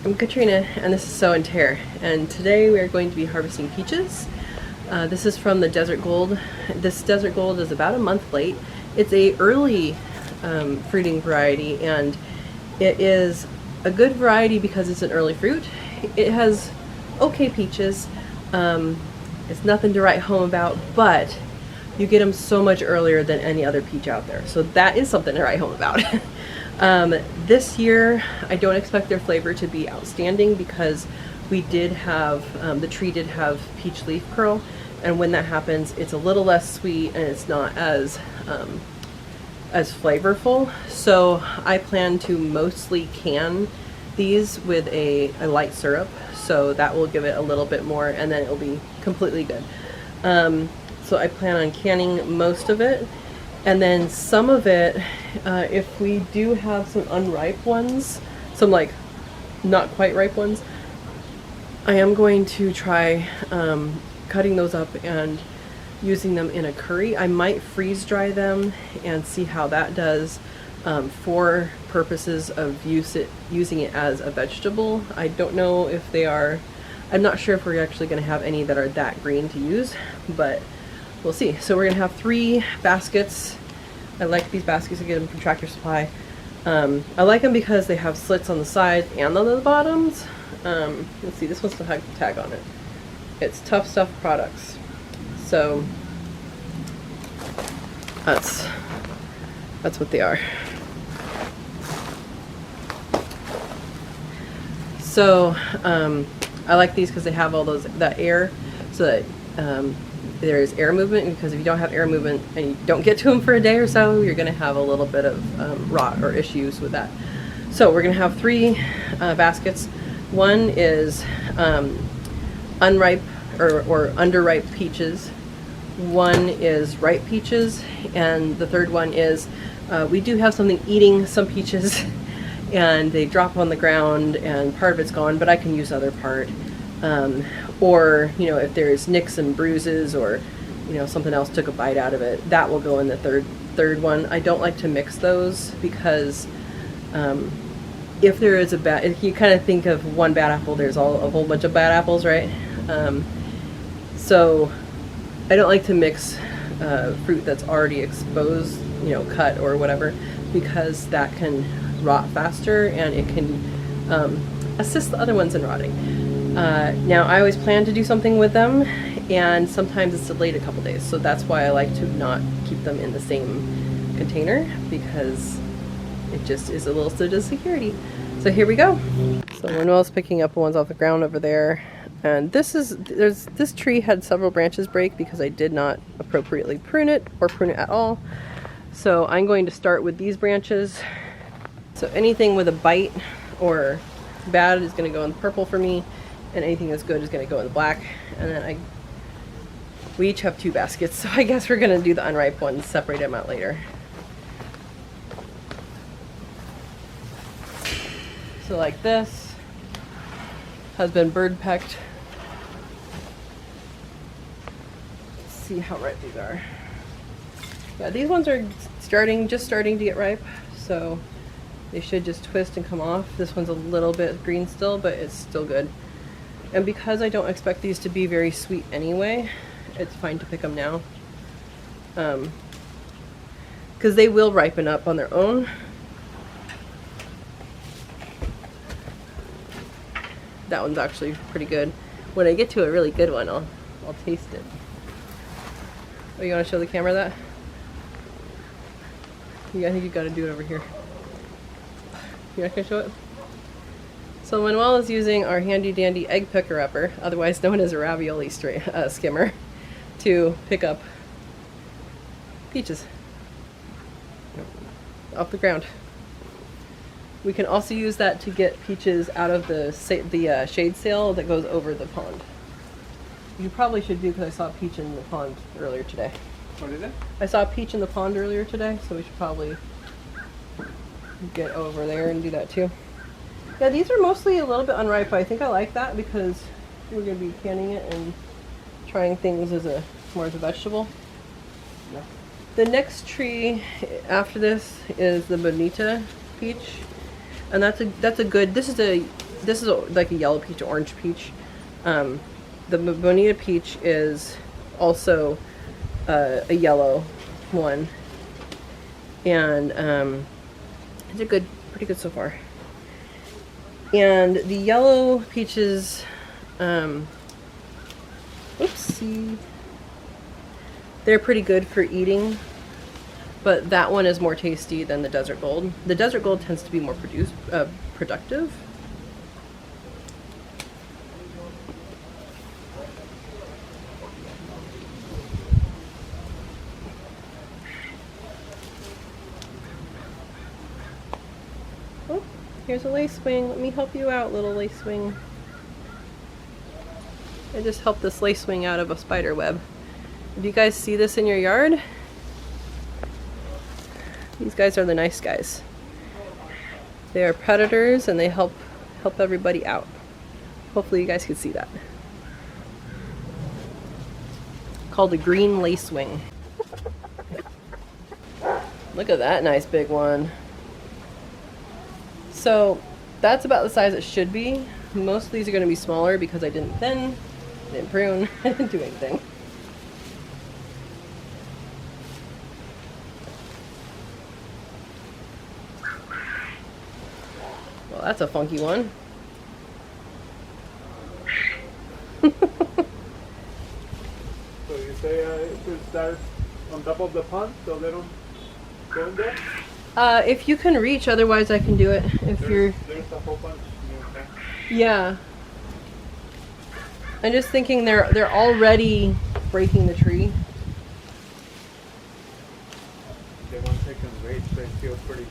I'm Katrina, and this is Sew and Tare, and today we are going to be harvesting peaches. This is from the Desert Gold. This Desert Gold is about a month late. It's a early fruiting variety, and it is a good variety because it's an early fruit. It has okay peaches. It's nothing to write home about, but you get them so much earlier than any other peach out there, so that is something to write home about. This year I don't expect their flavor to be outstanding because we did have, the tree did have peach leaf curl, and when that happens it's a little less sweet and it's not as flavorful. So I plan to mostly can these with a light syrup, so that will give it a little bit more and then it'll be completely good. So I plan on canning most of it. And then some of it, if we do have some unripe ones, some like not quite ripe ones, I am going to try cutting those up and using them in a curry. I might freeze dry them and see how that does for purposes of using it as a vegetable. I don't know if they are, I'm not sure if we're actually going to have any that are that green to use, but we'll see. So we're gonna have 3 baskets. I like these baskets, I get them from Tractor Supply. I like them because they have slits on the sides and on the bottoms. Let's see, this one's the tag on it. It's Tough Stuff Products. So that's what they are. So I like these because they have all that air, so that there is air movement, because if you don't have air movement and you don't get to them for a day or so, you're going to have a little bit of rot or issues with that. So we're going to have 3 baskets. One is unripe or underripe peaches. One is ripe peaches, and the third one is we do have something eating some peaches and they drop on the ground and part of it's gone, but I can use the other part. Or, you know, if there's nicks and bruises, or, you know, something else took a bite out of it, that will go in the third one. I don't like to mix those because if there is if you kind of think of one bad apple, there's a whole bunch of bad apples, right? So I don't like to mix fruit that's already exposed, you know, cut or whatever, because that can rot faster and it can assist the other ones in rotting. Now I always plan to do something with them, and sometimes it's delayed a couple days, so that's why I like to not keep them in the same container, because it just is a little bit of security. So here we go. So Manuel's picking up the ones off the ground over there, and this tree had several branches break because I did not appropriately prune it or prune it at all. So I'm going to start with these branches. So anything with a bite or bad is going to go in the purple for me, and anything that's good is going to go in the black. And then we each have 2 baskets, so I guess we're going to do the unripe ones, separate them out later. So like this has been bird pecked. Let's see how ripe these are. Yeah, these ones are just starting to get ripe, so they should just twist and come off. This one's a little bit green still, but it's still good. And because I don't expect these to be very sweet anyway, it's fine to pick them now. Because they will ripen up on their own. That one's actually pretty good. When I get to a really good one, I'll taste it. Oh, you want to show the camera that? Yeah, I think you got to do it over here. You're not going to show it? So Manuel is using our handy dandy egg picker upper, otherwise known as a ravioli skimmer, to pick up peaches off the ground. We can also use that to get peaches out of the shade sail that goes over the pond. You probably should do, because I saw a peach in the pond earlier today. What is it? I saw a peach in the pond earlier today, so we should probably get over there and do that too. Yeah, these are mostly a little bit unripe, but I think I like that because we're going to be canning it and trying things as more as a vegetable. Yeah. The next tree after this is the Bonita peach, and that's a good. This is this is like a yellow peach, orange peach. The Bonita peach is also a yellow one, and it's pretty good so far. And the yellow peaches, oopsie, they're pretty good for eating, but that one is more tasty than the Desert Gold. The Desert Gold tends to be more productive. Oh, here's a lacewing. Let me help you out, little lacewing. I just helped this lacewing out of a spider web. Do you guys see this in your yard? These guys are the nice guys. They are predators and they help everybody out. Hopefully you guys can see that. Called a green lacewing. Look at that nice big one. So that's about the size it should be. Most of these are going to be smaller because I didn't thin, didn't prune, I didn't do anything. Well, that's a funky one. So you say it should start on top of the pond so they don't go in there? If you can reach, otherwise I can do it. If There's a whole bunch. Okay. Yeah. I'm just thinking they're already breaking the tree. They once they can reach, they feel pretty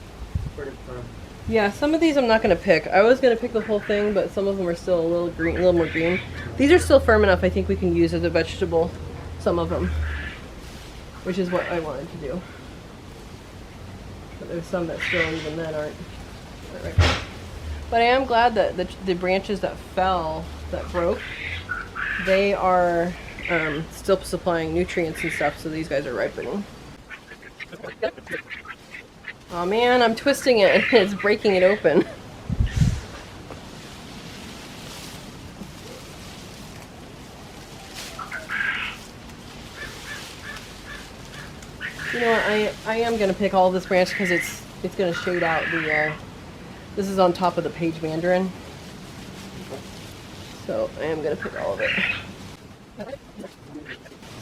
firm. Yeah, some of these I'm not gonna pick. I was gonna pick the whole thing, but some of them are still a little green, a little more green. These are still firm enough. I think we can use as a vegetable. Some of them, which is what I wanted to do. But there's some that still even then aren't right. But I am glad that the branches that fell, that broke, they are still supplying nutrients and stuff, so these guys are ripening. Oh man, I'm twisting it and it's breaking it open. You know what, I am going to pick all of this branch because it's going to shade out the, this is on top of the page mandarin. So I am going to pick all of it.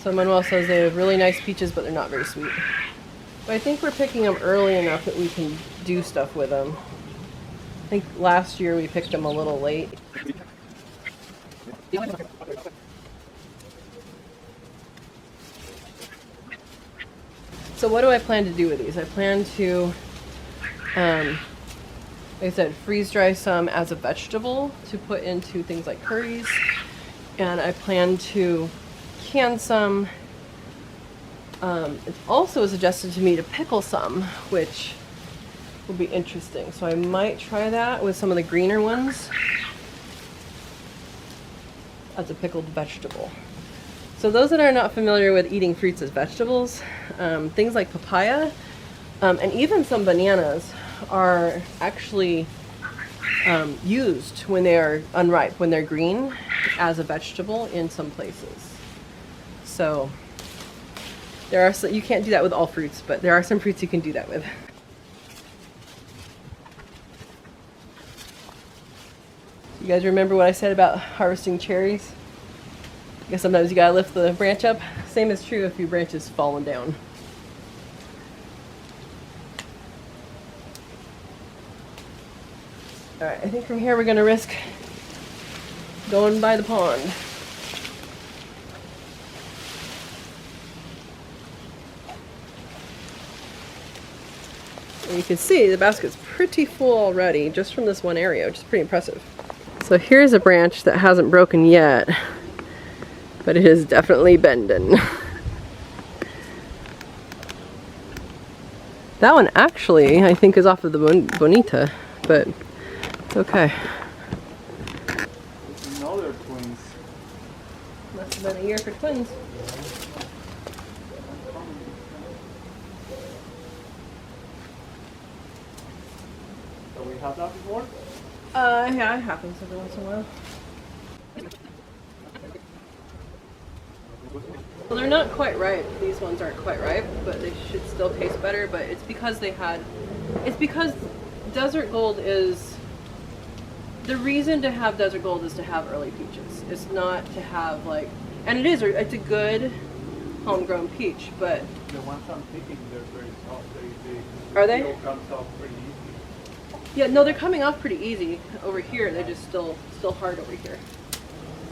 So Manuel says they have really nice peaches, but they're not very sweet. But I think we're picking them early enough that we can do stuff with them. I think last year we picked them a little late. So what do I plan to do with these? I plan to, like I said, freeze dry some as a vegetable to put into things like curries. And I plan to can some. It also suggested to me to pickle some, which will be interesting. So I might try that with some of the greener ones as a pickled vegetable. So those that are not familiar with eating fruits as vegetables, things like papaya and even some bananas are actually used when they are unripe, when they're green, as a vegetable in some places. So there are you can't do that with all fruits, but there are some fruits you can do that with. You guys remember what I said about harvesting cherries? I guess sometimes you gotta lift the branch up. Same is true if your branch is fallen down. Alright, I think from here we're gonna risk going by the pond. And you can see the basket's pretty full already just from this one area, which is pretty impressive. So here's a branch that hasn't broken yet, but it is definitely bending. That one actually, I think, is off of the Bonita, but it's okay. You know they're twins. Must have been a year for twins. So we had that before? Yeah, it happens every once in a while. Well, they're not quite ripe. These ones aren't quite ripe, but they should still taste better. But it's because it's because Desert Gold is, the reason to have Desert Gold is to have early peaches. It's not to have like, and it's a good homegrown peach, but. The ones I'm picking, they're very soft. Are they? Peel comes off pretty easy. Yeah, no, they're coming off pretty easy over here. They're just still hard over here.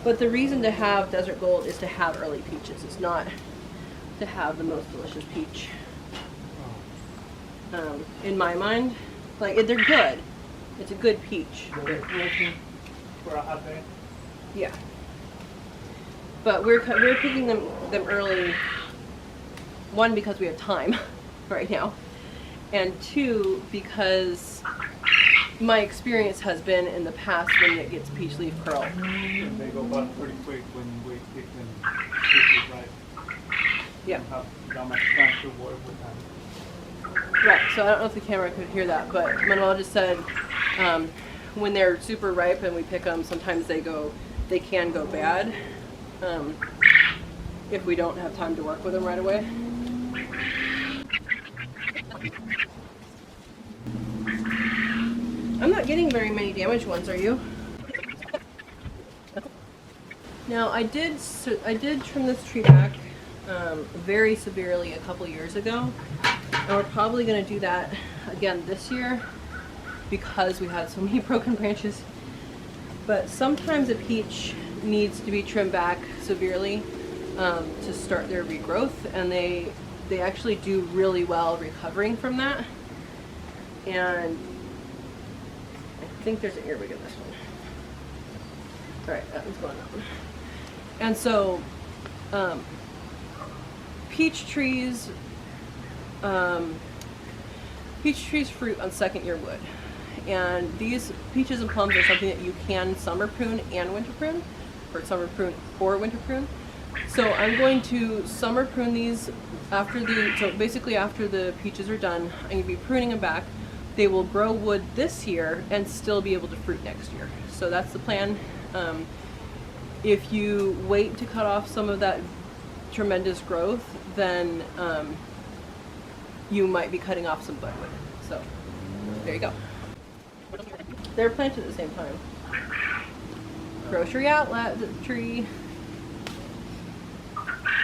But the reason to have Desert Gold is to have early peaches. It's not to have the most delicious peach. In my mind, like they're good. It's a good peach. For a hot day. Yeah. But we're picking them early. One, because we have time right now, and two, because my experience has been in the past when it gets peach leaf curl. And they go bad pretty quick when we pick them quickly, right? Yeah. Don't have that much time to work with them. Right, so I don't know if the camera could hear that, but Manuel just said when they're super ripe and we pick them, sometimes they can go bad if we don't have time to work with them right away. I'm not getting very many damaged ones, are you? Now I did trim this tree back very severely a couple years ago. And we're probably going to do that again this year because we had so many broken branches. But sometimes a peach needs to be trimmed back severely to start their regrowth, and they actually do really well recovering from that. And I think there's an earwig in this one. All right, that one's going on. And so peach trees fruit on second year wood, and these peaches and plums are something that you can summer prune and winter prune, or summer prune or winter prune. So I'm going to summer prune these so basically after the peaches are done, I'm going to be pruning them back. They will grow wood this year and still be able to fruit next year. So that's the plan. If you wait to cut off some of that tremendous growth, then you might be cutting off some budwood. So there you go. They're planted at the same time. Grocery outlet tree.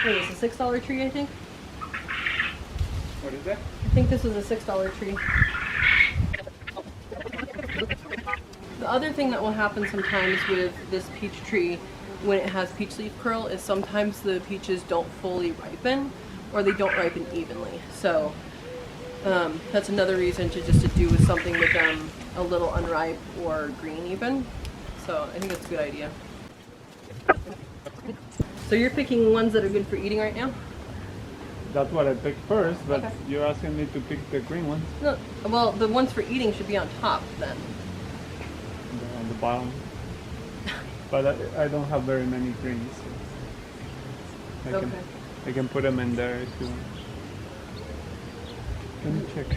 Wait, it's a $6 tree, I think? What is that? I think this was a $6 tree. The other thing that will happen sometimes with this peach tree when it has peach leaf curl is sometimes the peaches don't fully ripen, or they don't ripen evenly. So that's another reason to do with something with them a little unripe or green even. So I think that's a good idea. So you're picking ones that are good for eating right now? That's what I picked first, but Okay. you're asking me to pick the green ones. No, well, the ones for eating should be on top then. They're on the bottom. But I don't have very many greens. So Okay. I can put them in there if you want. Let me check.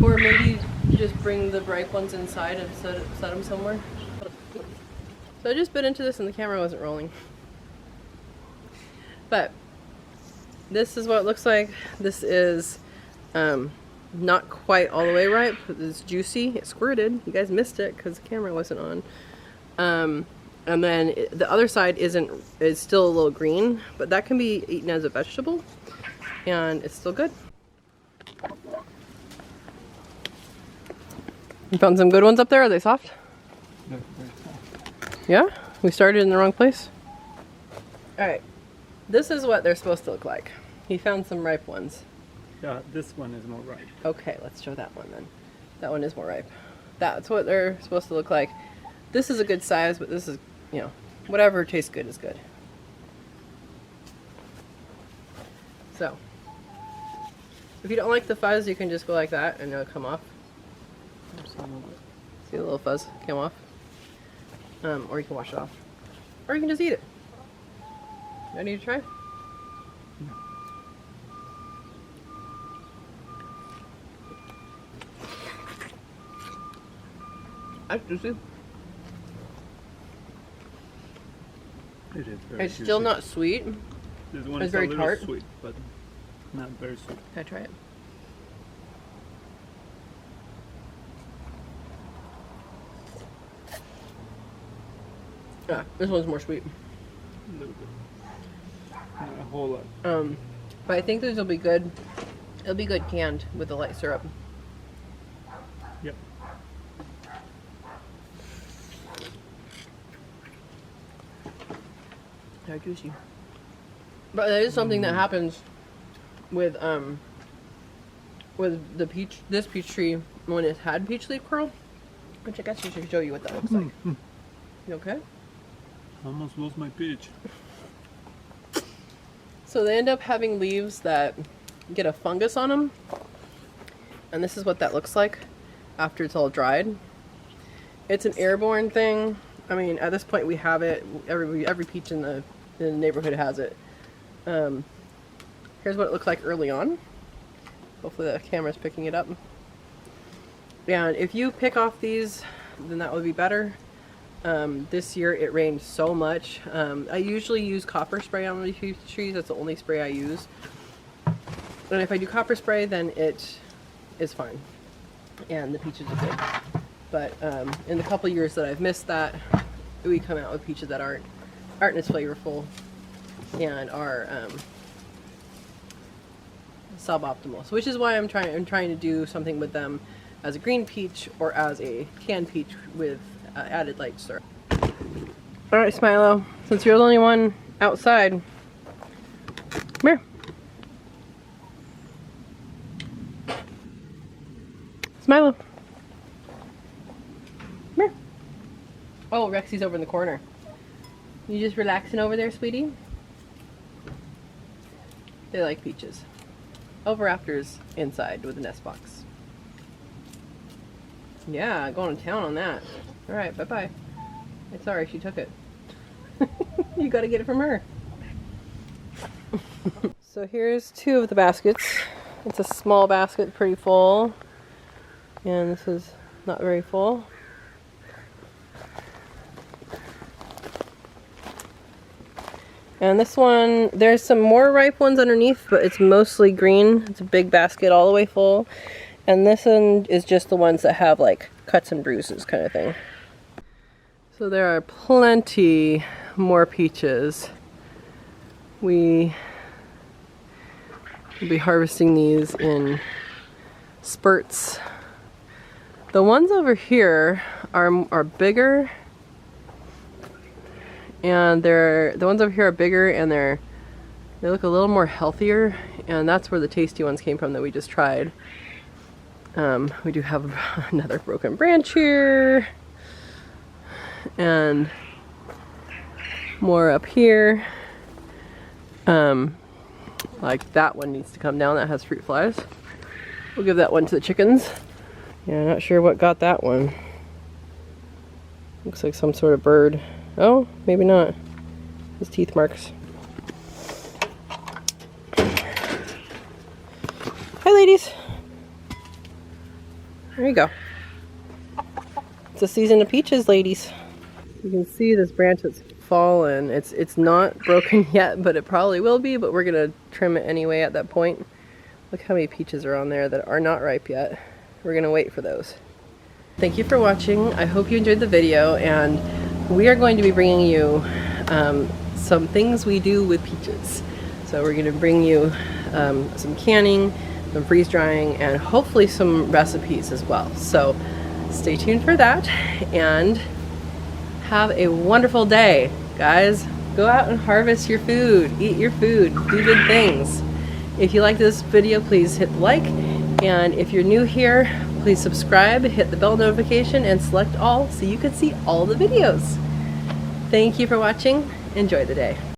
Or maybe just bring the ripe ones inside and set them somewhere. So I just bit into this and the camera wasn't rolling. But this is what it looks like. This is not quite all the way ripe. It's juicy. It squirted. You guys missed it because the camera wasn't on. And then the other side is still a little green, but that can be eaten as a vegetable, and it's still good. You found some good ones up there. Are they soft? They're very soft. Yeah? We started in the wrong place? Alright. This is what they're supposed to look like. He found some ripe ones. Yeah, this one is more ripe. Okay, let's show that one then. That one is more ripe. That's what they're supposed to look like. This is a good size, but this is, you know, whatever tastes good is good. So, if you don't like the fuzz, you can just go like that and it'll come off. See the little fuzz came off? Or you can wash it off. Or you can just eat it. Ready to try? That's juicy. It is very It's still juicy. not sweet. This one it's is very a little tart. sweet, but not very sweet. Can I try it? Yeah, this one's more sweet. A little bit. Not a whole lot. But I think these will be good. It'll be good canned with the light syrup. Yep. They're juicy. But that is something that happens with the peach, this peach tree when it's had peach leaf curl, which I guess I should show you what that looks like. You okay? I almost lost my peach. So they end up having leaves that get a fungus on them, and this is what that looks like after it's all dried. It's an airborne thing. I mean, at this point we have it. Every peach in the neighborhood has it. Here's what it looked like early on. Hopefully the camera's picking it up. And if you pick off these, then that would be better. This year it rained so much. I usually use copper spray on these peach trees. That's the only spray I use. And if I do copper spray, then it is fine. And the peaches are good. But in the couple years that I've missed that, we come out with peaches that aren't as flavorful and are suboptimal. So which is why I'm trying to do something with them as a green peach or as a canned peach with added light syrup. All right, Smilo, since you're the only one outside, come here. Smilo. Come here. Oh, Rexy's over in the corner. You just relaxing over there, sweetie? They like peaches. Over-raptors inside with a nest box. Yeah, going to town on that. Alright, bye-bye. It's alright, she took it. You gotta get it from her. So here's two of the baskets. It's a small basket, pretty full. And this is not very full. And this one, there's some more ripe ones underneath, but it's mostly green. It's a big basket all the way full. And this one is just the ones that have like cuts and bruises kind of thing. So there are plenty more peaches. We will be harvesting these in spurts. The ones over here are bigger. And the ones over here are bigger and they look a little more healthier, and that's where the tasty ones came from that we just tried. We do have another broken branch here and more up here. Like that one needs to come down, that has fruit flies. We'll give that one to the chickens. Yeah, not sure what got that one. Looks like some sort of bird. Oh, maybe not. His teeth marks. Hi, ladies. There you go. It's a season of peaches, ladies. You can see this branch that's fallen. It's not broken yet, but it probably will be, but we're gonna trim it anyway at that point. Look how many peaches are on there that are not ripe yet. We're gonna wait for those. Thank you for watching. I hope you enjoyed the video, and we are going to be bringing you some things we do with peaches. So we're going to bring you some canning, some freeze drying, and hopefully some recipes as well. So stay tuned for that, and have a wonderful day, guys. Go out and harvest your food, eat your food, do good things. If you like this video, please hit the like, and if you're new here, please subscribe, hit the bell notification, and select all so you can see all the videos. Thank you for watching. Enjoy the day.